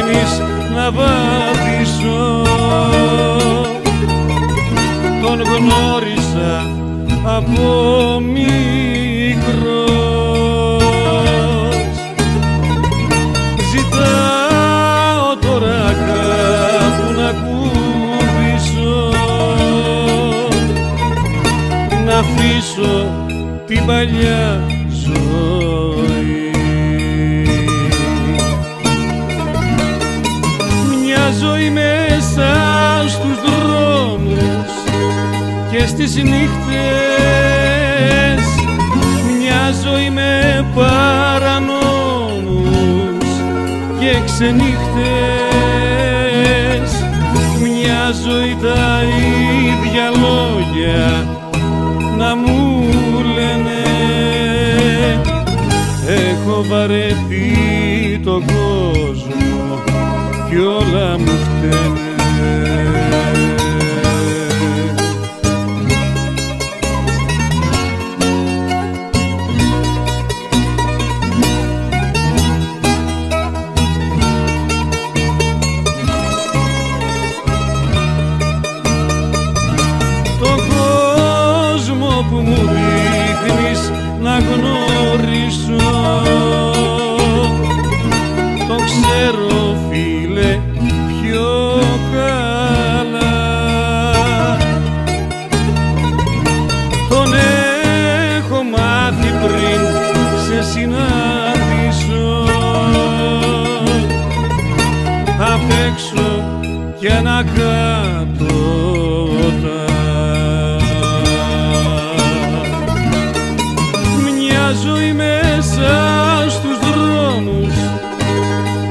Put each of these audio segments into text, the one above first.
δείχνεις να βαδίσω. Τον γνώρισα από μικρός. Ζητάω τώρα κάπου να κουμπίσω, να αφήσω την παλιά ζωή. Μια ζωή μέσα στους δρόμους και στις νύχτες, μια ζωή με παρανόμους και ξενύχτες, μια ζωή τα ίδια λόγια να μου λένε. Έχω βαρεθεί τον κόσμο κι όλα μου φταίνε. Τον κόσμο που μου δείχνεις να γνωρίσω, τον ξέρω φίλε πιο καλά. Τον έχω μάθει πριν σε συναντήσω, απ' έξω κι ανακάτωτα. Μια ζωή μέσα στους δρόμους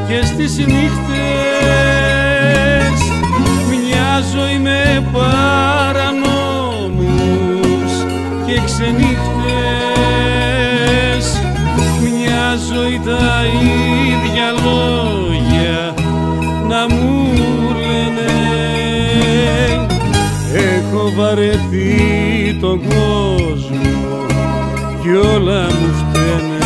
και στις νύχτες, μια ζωή με παρανόμους και ξενύχτες, μια ζωή τα ίδια λόγια να μου λένε. Έχω βαρεθεί τον κόσμο κι όλα μου φταίνε.